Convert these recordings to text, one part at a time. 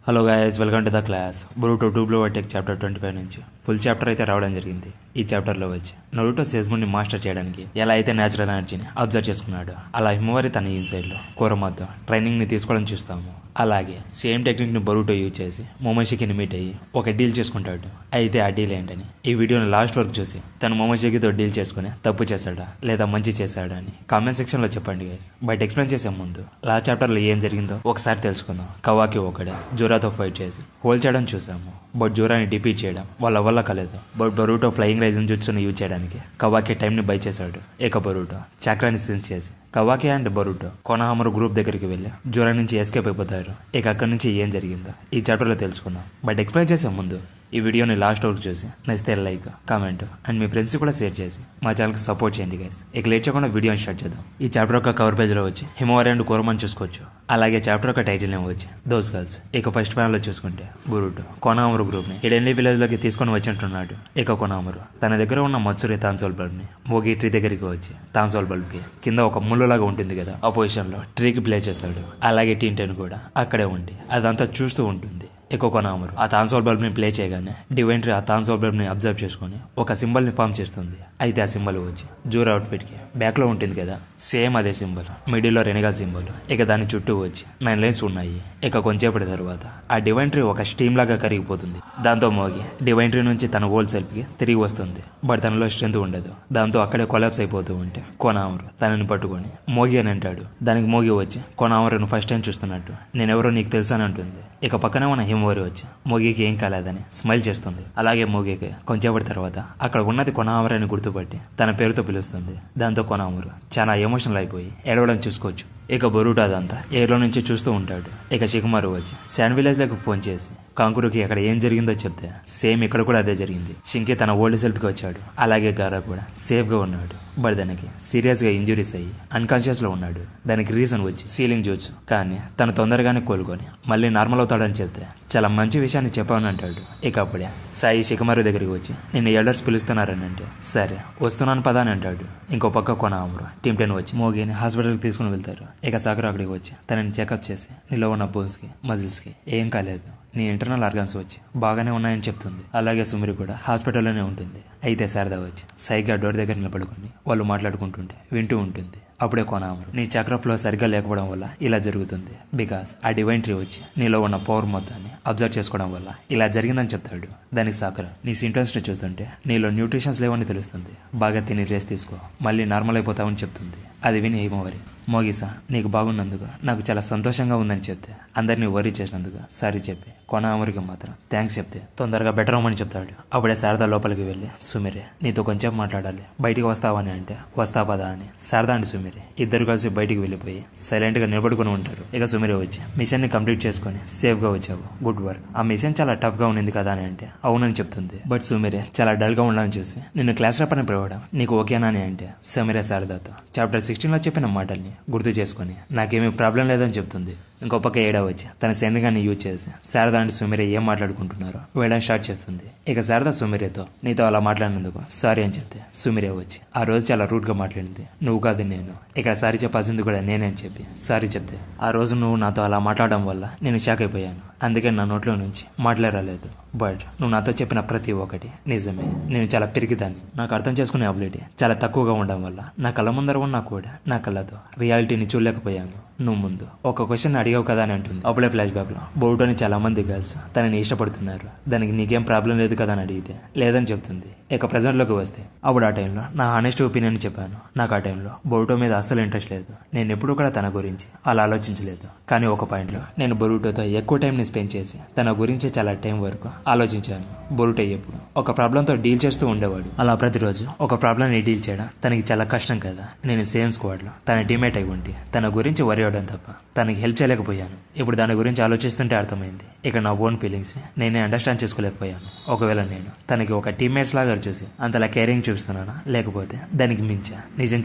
Hello guys, welcome to the class. Boruto 2 blow tech chapter 25 నుంచి full chapter అయితే రావడం జరిగింది. ఈ చాప్టర్లో వచ్చి నరుటో సెజ్ముని మాస్టర్ చేయడానికి ఎలా అయితే న్యాచురల్ ఎనర్జీని అబ్జర్వ్ చేసుకున్నాడు, అలా హిమవారి తన ఇన్సైడ్లో కోరమాతో ట్రైనింగ్ని తీసుకోవడం చూస్తాము. అలాగే సేమ్ టెక్నిక్ని బొరుటో యూజ్ చేసి మొమోషికిని మీట్ అయ్యి ఒక డీల్ చేసుకుంటాడు. అయితే ఆ డీల్ ఏంటని ఈ వీడియోని లాస్ట్ వరకు చూసి తను మొమోషికితో డీల్ చేసుకుని తప్పు చేశాడా లేదా మంచి చేశాడా అని కామెంట్ సెక్షన్లో చెప్పండి గైస్. బట్ ఎక్స్ప్లెయిన్ చేసే ముందు లాస్ట్ చాప్టర్లో ఏం జరిగిందో ఒకసారి తెలుసుకుందాం. కవాకి ఒకడే జోరాతో ఫైట్ చేసి హోల్ చేయడం చూసాము. బట్ జోరాని డిఫీట్ చేయడం వాళ్ళ వల్ల కలేదు. బట్ బొరుటో ఫ్లయింగ్ రైజింగ్ జుట్సుని యూజ్ చేయడానికి కవాకి టైంని బై చేశాడు. ఇక బొరుటో చక్రాన్ని సెన్స్ చేసి కవాకి అండ్ బొరుటో కొనహామరు గ్రూప్ దగ్గరికి వెళ్ళి జోరా నుంచి ఎస్కేప్ అయిపోతారు. ఇక అక్కడి నుంచి ఏం జరిగిందో ఈ చాప్టర్లో తెలుసుకుందాం. బట్ ఎక్స్ప్లెయిన్ చేసే ముందు ఈ వీడియోని లాస్ట్ వరకు చూసి నచ్చితే like, comment and me friends కూడా షేర్ చేసి మా ఛానల్కి సపోర్ట్ చేయండి గైస్. ఇక లేట్ చేయకుండా వీడియోని స్టార్ట్ చేద్దాం. ఈ చాప్టర్ యొక్క కవర్ పేజ్లో వచ్చి హిమవారి అండ్ కోరమని చూసుకోవచ్చు. అలాగే చాప్టర్ యొక్క టైటిల్ నేమ్ వచ్చి దోస్ గర్ల్స్. ఇక ఫస్ట్ ప్యానల్లో చూసుకుంటే బొరుటో కొనహామరు గ్రూప్ని ఇడెన్లీ విలేజ్లోకి తీసుకొని వచ్చింటున్నాడు. ఇక కొనహామరు తన దగ్గర ఉన్న మత్సురి తాన్సోల్ బల్బ్ని మోగి ట్రీ దగ్గరికి వచ్చి తాన్సోల్ బల్బ్కి కింద ఒక ముళ్ళులాగా ఉంటుంది కదా, ఆ పొజిషన్లో ట్రీకి ప్లే చేస్తాడు. అలాగే టీంటెన్ కూడా అక్కడే ఉండి అదంతా చూస్తూ ఉంటుంది. ఇక కొనహామరు ఆ తాన్సోల్ బల్బ్ ని ప్లే చేయగానే డివైన్ ట్రీ ఆ తాన్సోల్ బల్బ్ ని అబ్జర్వ్ చేసుకుని ఒక సింబల్ ని ఫామ్ చేస్తుంది. అయితే ఆ సింబల్ వచ్చి జోరా అవుట్ఫిట్ కి బ్యాక్ లో ఉంటుంది కదా, సేమ్ అదే సింబల్ మిడిల్ లో రెనిగా సింబల్. ఇక దాని చుట్టూ వచ్చి 9 లైన్స్ ఉన్నాయి. ఇక కొంచెంసేపటి తర్వాత ఆ డివైన్ ట్రీ ఒక స్టీమ్ లాగా కరిగిపోతుంది. దాంతో మోగి డివైన్ ట్రీ నుంచి తన ఓల్డ్ సెల్ఫ్ కి తిరిగి వస్తుంది. బట్ తనలో స్ట్రెంత్ ఉండదు. దాంతో అక్కడే కొలాప్స్ అయిపోతూ ఉంటే కొనహామరు తనని పట్టుకొని మోగి అని అంటాడు. దానికి మోగి వచ్చి కొనహామరును ఫస్ట్ టైం చూస్తున్నట్టు నేనెవరో నీకు తెలుసు అని అంటుంది. ఇక పక్కనే ఉన్న హిమవారి వచ్చి మోగికి ఏం కాలేదని స్మైల్ చేస్తుంది. అలాగే మోగికి కొంచెంసేపటి తర్వాత అక్కడ ఉన్నది కొనహామరు అని గుర్తుపట్టి తన పేరుతో పిలుస్తుంది. దాంతో కొనహామరు చాలా ఎమోషనల్ అయిపోయి ఏడవడం చూసుకోవచ్చు. ఇక బొరుటో అదంతా ఎయిర్లో నుంచి చూస్తూ ఉంటాడు. ఇక షికమారు వచ్చి శాండ్ విలేజ్లకు ఫోన్ చేసి కాంకురుకి అక్కడ ఏం జరిగిందో చెప్తే సేమ్ ఇక్కడ కూడా అదే జరిగింది. షింకి తన ఓల్డ్ సెల్ఫ్కి వచ్చాడు. అలాగే గారా కూడా సేఫ్గా ఉన్నాడు. బట్ దానికి సీరియస్గా ఇంజురీస్ అయ్యి అన్కాన్షియస్లో ఉన్నాడు. దానికి రీజన్ వచ్చి సీలింగ్ జోచ్చు. కానీ తను తొందరగానే కోలుకొని మళ్ళీ నార్మల్ అవుతాడని చెప్తే చాలా మంచి విషయాన్ని చెప్పామని అంటాడు. ఇక అప్పుడే సాయి షికమారు దగ్గరికి వచ్చి నిన్ను ఎల్డర్స్ పిలుస్తున్నారని అంటే సరే వస్తున్నాను పదా అని అంటాడు. ఇంకో పక్క కొనహామరు టీమ్10 వచ్చి మోగిని హాస్పిటల్కి తీసుకుని వెళ్తారు. ఇక సాకరు అక్కడికి వచ్చి తనని చెకప్ చేసి నీలో ఉన్న బోన్స్కి మజిల్స్కి ఏం కాలేదు, నీ ఇంటర్నల్ ఆర్గాన్స్ వచ్చి బాగానే ఉన్నాయని చెప్తుంది. అలాగే సుమిరి కూడా హాస్పిటల్లోనే ఉంటుంది. అయితే శారద వచ్చి సైగా డోర్ దగ్గర నిలబడుకొని వాళ్ళు మాట్లాడుకుంటుంటే వింటూ ఉంటుంది. అప్పుడే కొనహామరు నీ చక్ర ఫ్లో సరిగ్గా లేకపోవడం వల్ల ఇలా జరుగుతుంది. బికాస్ ఆ డివైన్ ట్రీ వచ్చి నీలో ఉన్న పవర్ మొత్తాన్ని అబ్జర్వ్ చేసుకోవడం వల్ల ఇలా జరిగిందని చెప్తాడు. దానికి సాకరు నీ సింటమ్స్ ని చూస్తుంటే నీలో న్యూట్రిషన్స్ లేవని తెలుస్తుంది. బాగా తిని రేస్ తీసుకో, మళ్ళీ నార్మల్ అయిపోతావని చెప్తుంది. అది విని హిమవారి మోగిసా నీకు బాగున్నందుకు నాకు చాలా సంతోషంగా ఉందని చెప్తే అందరినీ వరీ చేసినందుకు సారీ చెప్పి కొనహామరుకి మాత్రం థ్యాంక్స్ చెప్తే తొందరగా బెటర్ అవ్వమని చెప్తాడు. అప్పుడే శారద లోపలికి వెళ్ళి సుమిరే నీతో కొంచెం మాట్లాడాలి, బయటికి వస్తావని అంటే వస్తా పదా అని శారద అండ్ సుమిరే ఇద్దరు కలిసి బయటికి వెళ్ళిపోయి సైలెంట్ గా నిలబడుకుని ఉంటారు. ఇక సుమిరే వచ్చి మిషన్ ని కంప్లీట్ చేసుకుని సేఫ్ గా వచ్చావు, గుడ్ వర్క్. ఆ మిషన్ చాలా టఫ్ గా ఉండింది కదా అని అంటే అవునని చెప్తుంది. బట్ సుమిరే చాలా డల్ గా ఉండాలని చూసి నిన్ను క్లాస్ రేపని పిలవడం నీకు ఓకేనా అని అంటే సుమిరే శారదతో చాప్టర్ 16లో చెప్పిన మాటల్ని గుర్తు చేసుకుని నాకేమీ ప్రాబ్లం లేదని చెప్తుంది. ఇంకో పక్క ఏడా వచ్చి తన సెందుగాన్ని యూజ్ చేసి శారద అండ్ సుమిరే ఏం మాట్లాడుకుంటున్నారో వేయడం స్టార్ట్ చేస్తుంది. ఇక శారద సుమిరేతో నీతో అలా మాట్లాడినందుకు సారీ అని చెప్తే సుమిరే వచ్చి ఆ రోజు చాలా రూట్ గా మాట్లాడింది నువ్వు కాదు నేను, ఇక్కడ సారీ చెప్పాల్సింది కూడా నేనే అని చెప్పి సారీ చెప్తే ఆ రోజు నువ్వు నాతో అలా మాట్లాడడం వల్ల నేను షాక్ అయిపోయాను, అందుకే నా నోట్లో నుంచి మాట్లాడలేదు. బట్ నువ్వు నాతో చెప్పిన ప్రతి ఒక్కటి నిజమే. నేను చాలా పిరికిదాన్ని. నాకు అర్థం చేసుకునే అబిలిటీ చాలా తక్కువగా ఉండడం వల్ల నా కళ్ళ ముందర ఉన్నా కూడా నా కళ్ళతో రియాలిటీని చూడలేకపోయాను. నువ్వు ముందు ఒక క్వశ్చన్ అడిగావు కదా అని అంటుంది. అప్పుడే ఫ్లాష్ బ్యాక్ లో బొరుటోని చాలా మంది గర్ల్స్ తనని ఇష్టపడుతున్నారు, దానికి నీకేం ప్రాబ్లం లేదు కదా అని అడిగితే లేదని చెప్తుంది. ఇక ప్రజెంట్ లోకి వస్తే అప్పుడు ఆ టైంలో నా హానెస్ట్ ఒపీనియన్ చెప్పాను. నాకు ఆ టైంలో బొరుటో మీద అస్సలు ఇంట్రెస్ట్ లేదు. నేను ఎప్పుడు కూడా తన గురించి అలా ఆలోచించలేదు. కానీ ఒక పాయింట్ లో నేను బొరుటోతో ఎక్కువ టైం ని స్పెండ్ చేసి తన గురించి చాలా టైం వరకు ఆలోచించాను. బొరుటో ఎప్పుడు ఒక ప్రాబ్లం తో డీల్ చేస్తూ ఉండేవాడు. అలా ప్రతిరోజు ఒక ప్రాబ్లం ని డీల్ చేయడం తనకి చాలా కష్టం కదా. నేను సేమ్ స్క్వాడ్ లో తన టీమేట్ అయి ఉండి తన గురించి వరి అవడం తప్ప తనకి హెల్ప్ చేయలేకపోయాను. ఇప్పుడు దాని గురించి ఆలోచిస్తుంటే అర్థమైంది ఇక నా ఓన్ ఫీలింగ్స్ నేనే అండర్స్టాండ్ చేసుకోలేకపోయాను. ఒకవేళ నేను తనకి ఒక టీమ్మేట్స్ లాగా చూసి అంతలా కేరింగ్ చూస్తున్నానా లేకపోతే దానికి మించా? నిజం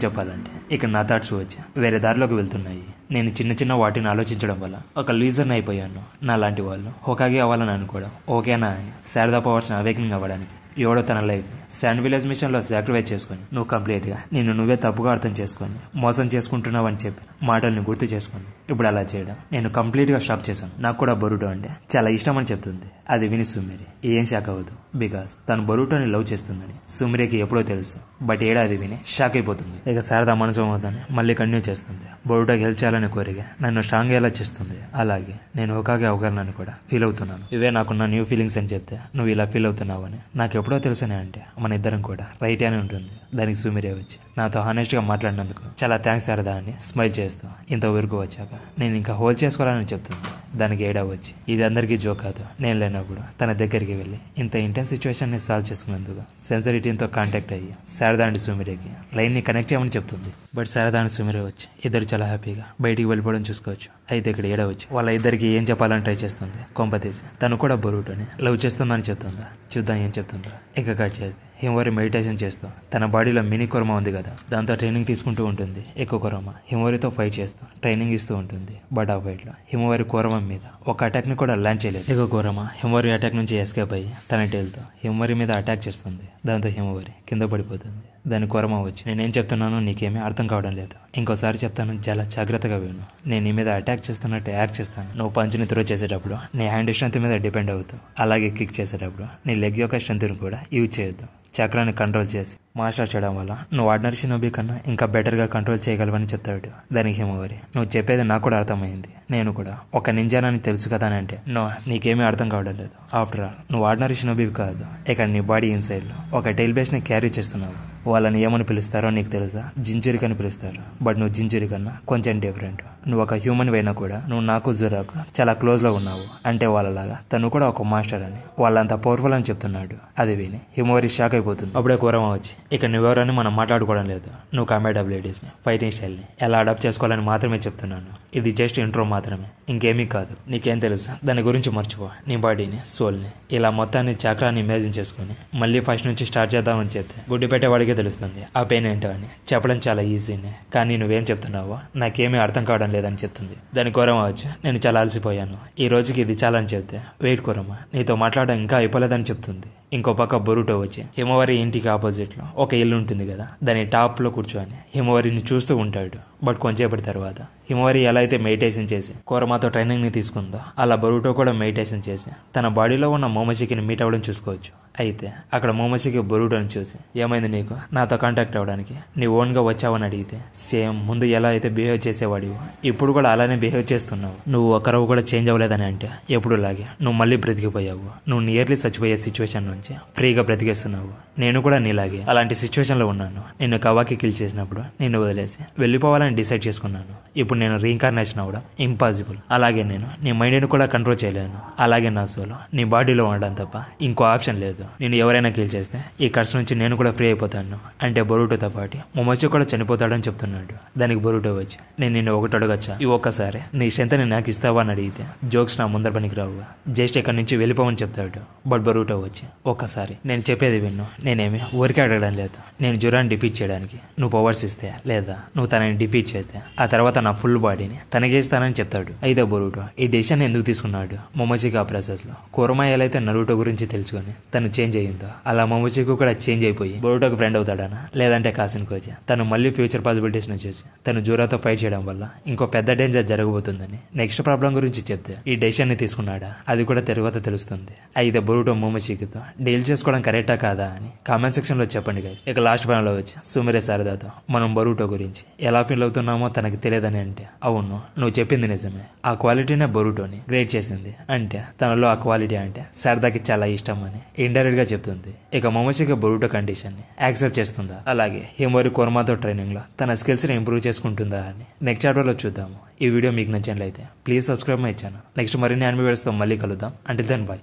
చెప్పాలంటే ఇక నా థాట్స్ వచ్చి వేరే దారిలోకి వెళ్తున్నాయి. నేను చిన్న చిన్న వాటిని ఆలోచించడం వల్ల ఒక లూజర్ అయిపోయాను. నా లాంటి వాళ్ళు హోకాగి అవ్వాలని అనుకోవడం ఓకేనా అని శారదా పవర్స్ అవేకింగ్ అవ్వడానికి ఎవడో తన లైఫ్ శాండ్ విలేజ్ మిషన్ లో సాక్రిఫైస్ చేసుకుని నువ్వు కంప్లీట్ గా నిన్ను నువ్వే తప్పుగా అర్థం చేసుకొని మోసం చేసుకుంటున్నావని చెప్పి మాటల్ని గుర్తు చేసుకుని ఇప్పుడు అలా చేయడం నేను కంప్లీట్ గా షాక్ చేశాను. నాకు కూడా బొరుటో అంటే చాలా ఇష్టం అని చెప్తుంది. అది విని సుమిరి ఏం షాక్ అవ్వదు, బికాస్ తను బొరుటోని లవ్ చేస్తుందని సుమిరికి ఎప్పుడో తెలుసు. బట్ ఏడాది విని షాక్ అయిపోతుంది. ఇక శారద మనసు అవుతుందని మళ్ళీ కంటిన్యూ చేస్తుంది. బొరుటోకి హెల్ప్ చేయాలని కోరిక నన్ను స్ట్రాంగ్ అయ్యేలా చేస్తుంది. అలాగే నేను ఒకాగే అవగాహనని కూడా ఫీల్ అవుతున్నాను. ఇవే నాకున్న న్యూ ఫీలింగ్స్ అని చెప్తే నువ్వు ఇలా ఫీల్ అవుతున్నావు అని నాకు ఎప్పుడో తెలుసనే అంటే మన ఇద్దరం కూడా రైట్ అని ఉంటుంది. దానికి సుమిరే వచ్చి నాతో హానెస్ట్ గా మాట్లాడినందుకు చాలా థ్యాంక్స్ శారదా అని స్మైల్ చేస్తూ ఇంతవరకు వచ్చాక నేను ఇంకా హోల్డ్ చేసుకోవాలని చెప్తుంది. దానికి ఏడా వచ్చి ఇది అందరికీ జోక్ కాదు, నేను లేనప్పుడు తన దగ్గరికి వెళ్ళి ఇంత ఇంటెన్స్ సిచ్యువేషన్ ని సాల్వ్ చేసుకున్నందుకు సెన్సిటివ్తో కాంటాక్ట్ అయ్యి శారదా అండ్ సుమిరేకి లైన్ ని కనెక్ట్ చేయమని చెప్తుంది. బట్ శారదా అండ్ సుమిరే వచ్చి ఇద్దరు చాలా హ్యాపీగా బయటికి వెళ్ళిపోవడం చూసుకోవచ్చు. అయితే ఇక్కడ ఏడా వచ్చి వాళ్ళ ఇద్దరికి ఏం చెప్పాలని ట్రై చేస్తుంది. కొంపతీసి తను కూడా బొరుటోని లవ్ చేస్తుందని చెప్తుందా. చూద్దాం ఏం చెప్తుందా. ఇక కట్ చేసి హిమవరి మెడిటేషన్ చేస్తూ తన బాడీలో మినీ కొరమ ఉంది కదా, దాంతో ట్రైనింగ్ తీసుకుంటూ ఉంటుంది. ఎక్కువ కొరమ హిమవరితో ఫైట్ చేస్తూ ట్రైనింగ్ ఇస్తూ ఉంటుంది. బట్ ఆ ఫైట్ లో హిమవరి కొరమ మీద ఒక అటాక్ ని కూడా ల్యాండ్ చేయలేదు. ఎక్కువ కొరమ హిమవరి అటాక్ నుంచి ఎస్కేప్ అయ్యి తన టేల్తో హిమవరి మీద అటాక్ చేస్తుంది. దాంతో హిమవరి కింద పడిపోతుంది. దాని కొరమ వచ్చి నేనేం చెప్తున్నానో నీకేమీ అర్థం కావడం లేదు, ఇంకోసారి చెప్తాను చాలా జాగ్రత్తగా విను. నేను నీ మీద అటాక్ చేస్తున్నట్టు యాక్ట్ చేస్తాను. నువ్వు పంచ్ని త్రో చేసేటప్పుడు నీ హ్యాండ్ స్ట్రెంత్ మీద డిపెండ్ అవుతూ, అలాగే కిక్ చేసేటప్పుడు నీ లెగ్ యొక్క స్ట్రెంత్ని కూడా యూజ్ చేయొద్దు. చక్రాన్ని కంట్రోల్ చేసి మాస్టర్ చేయడం వల్ల నువ్వు ఆర్డినరీ షినోబి కన్నా ఇంకా బెటర్గా కంట్రోల్ చేయగలవని చెప్తాడు. దానికి హిమవరి నువ్వు చెప్పేది నాకు కూడా అర్థమైంది, నేను కూడా ఒక నింజానని తెలుసు కదా అని అంటే నో నీకేమీ అర్థం కావడం లేదు. ఆఫ్టర్ ఆల్ నువ్వు ఆర్డినరీ షినోబి కాదు, ఇక్కడ నీ బాడీ ఇన్సైడ్లో ఒక టైల్ బేస్ని క్యారీ చేస్తున్నావు. వాళ్ళని ఏమని పిలుస్తారో నీకు తెలుసా? జింజురిక్ అని పిలుస్తారు. బట్ నువ్వు జింజురి కన్నా కొంచెం డిఫరెంట్. నువ్వు ఒక హ్యూమన్ అయినా కూడా నువ్వు నాకు జురాకు చాలా క్లోజ్లో ఉన్నావు. అంటే వాళ్ళలాగా తను కూడా ఒక మాస్టర్ అని, వాళ్ళంతా పవర్ఫుల్ అని చెప్తున్నాడు. అది విని హిమవరి షాక్ అయిపోతుంది. అప్పుడే కోరమ వచ్చి ఇక నువ్వెవరని మనం మాట్లాడుకోవడం లేదు, నువ్వు కాంబాట్ అబిలిటీస్ని ఫైటింగ్ స్టైల్ని ఎలా అడాప్ట్ చేసుకోవాలని మాత్రమే చెప్తున్నాను. ఇది జస్ట్ ఇంట్రో మాత్రమే, ఇంకేమీ కాదు. నీకేం తెలుసా దాని గురించి మర్చిపో. నీ బాడీని సోల్ని ఇలా మొత్తాన్ని చక్రాన్ని ఇమాజిన్ చేసుకుని మళ్ళీ ఫస్ట్ నుంచి స్టార్ట్ చేద్దామని చెప్తే గుడ్డి పెట్టేవాడికే తెలుస్తుంది ఆ పెయిన్ ఏంటో అని. చెప్పడం చాలా ఈజీనే, కానీ నువ్వేం చెప్తున్నావో నాకేమీ అర్థం కావడం లేదని చెప్తుంది. దాని కోరమ వచ్చి నేను చాలా అలసిపోయాను, ఈ రోజుకి ఇది చాలా అని చెప్తే వెయిట్ కోరమ నీతో మాట్లాడడం ఇంకా అయిపోలేదని చెప్తుంది. ఇంకో పక్క బొరుటో వచ్చి హిమవరి ఇంటికి ఆపోజిట్ లో ఒక ఇల్లు ఉంటుంది కదా, దాని టాప్ లో కూర్చొని హిమవరిని చూస్తూ ఉంటాడు. బట్ కొంచెంసేపటి తర్వాత హిమవరి ఎలా అయితే మెడిటేషన్ చేసి కోరమాతో ట్రైనింగ్ ని తీసుకుందో అలా బొరుటో కూడా మెడిటేషన్ చేసి తన బాడీలో ఉన్న మోమోషికిని మీట్ అవ్వడం చూసుకోవచ్చు. అయితే అక్కడ మోమోషికి బొరుటోని చూసి ఏమైంది నీకు నాతో కాంటాక్ట్ అవ్వడానికి, నీ ఓన్ గా వచ్చావని అడిగితే సేమ్ ముందు ఎలా అయితే బిహేవ్ చేసేవాడివో ఇప్పుడు కూడా అలానే బిహేవ్ చేస్తున్నావు. నువ్వు ఒకరవు కూడా చేంజ్ అవ్వలేదని అంటే ఎప్పుడు లాగే నువ్వు మళ్ళీ బ్రతికిపోయావు. నువ్వు నియర్లీ చచ్చిపోయే సిచ్యువేషన్ నుంచి ఫ్రీగా బ్రతికేస్తున్నావు. నేను కూడా నీలాగే అలాంటి సిచ్యువేషన్ లో ఉన్నాను. నిన్ను కవాకి కిల్ చేసినప్పుడు నిన్ను వదిలేసి వెళ్ళిపోవాలని డిసైడ్ చేసుకున్నాను. ఇప్పుడు నేను రీఇన్కార్నేషన్ అవ్వడం ఇంపాసిబుల్. అలాగే నేను నీ మైండ్ని కూడా కంట్రోల్ చేయలేను. అలాగే నా సోలో నీ బాడీలో ఉండడం తప్ప ఇంకో ఆప్షన్ లేదు. నేను ఎవరైనా కిల్ చేస్తే ఈ కర్స్ నుంచి నేను కూడా ఫ్రీ అయిపోతాను. అంటే బొరుటోతో పాటు మొమోచి కూడా చనిపోతాడని చెప్తున్నాడు. దానికి బొరుటో వచ్చి నేను నిన్ను ఒకటి అడగచ్చా, ఈ ఒక్కసారి నీ స్ట్రెంత్ ని నాకు ఇస్తావా అని అడిగితే జోక్స్ నా ముందర పనికి రావు, జస్ట్ ఇక్కడి నుంచి వెళ్ళిపోవని చెప్తాడు. బట్ బొరుటో వచ్చి ఒక్కసారి నేను చెప్పేది విన్ను, నేనేమి ఊరికే అడగడం లేదు. నేను జురాన్ని డిఫీట్ చేయడానికి నువ్వు పవర్స్ ఇస్తే లేదా నువ్వు తనని డిఫీట్ చేస్తే ఆ తర్వాత నా ఫుల్ బాడీని తనకేస్తానని చెప్తాడు. అయితే బొరుటో ఈ డెసిషన్ ఎందుకు తీసుకున్నాడు? మొమోచికి ఆ ప్రాసెస్ లో కోరమా ఎలా అయితే నరుటో గురించి తెలుసుకొని తను చేంజ్ అయ్యిందో అలా మొమోచికి కూడా చేంజ్ అయిపోయి బొరుటోకి ఫ్రెండ్ అవుతాడనా, లేదంటే కాసిన్ కోచ్ తను మళ్ళీ ఫ్యూచర్ పాసిబిలిటీస్ ను చూసి తను జూరాతో ఫైట్ చేయడం వల్ల ఇంకో పెద్ద డేంజర్ జరగబోతుందని నెక్స్ట్ ప్రాబ్లం గురించి చెప్తే ఈ డెసిషన్ ని తీసుకున్నాడా అది కూడా తర్వాత తెలుస్తుంది. అయితే బొరుటో మొమోచికితో డీల్ చేసుకోవడం కరెక్టా కాదా అని కామెంట్ సెక్షన్ లో చెప్పండి గైస్. ఇక లాస్ట్ పనిలో వచ్చి సుమిరే శారదాతో మనం బొరుటో గురించి ఎలా ఫీల్ అవుతున్నామో తనకి తెలియదని అంటే అవును నువ్వు చెప్పింది నిజమే, ఆ క్వాలిటీనే బొరుటోని గ్రేట్ చేసింది. అంటే తనలో ఆ క్వాలిటీ అంటే శారదాకి చాలా ఇష్టం అని ఇండైరెక్ట్ గా చెప్తుంది. ఇక మొమోచికి బొరుటో కండిషన్ ని యాక్సెప్ట్ చేస్తుందా, అలాగే హిమవరి కోరమాతో ట్రైనింగ్ లో తన స్కిల్స్ ని ఇంప్రూవ్ చేసుకుంటుందా అని నెక్స్ట్ చాప్టర్ లో చూద్దాము. ఈ వీడియో మీకు నచ్చినట్లయితే please subscribe my channel. Next మరిన్ని యానిమే వీడియోస్ తో మళ్ళీ కలుద్దాం. Until then by.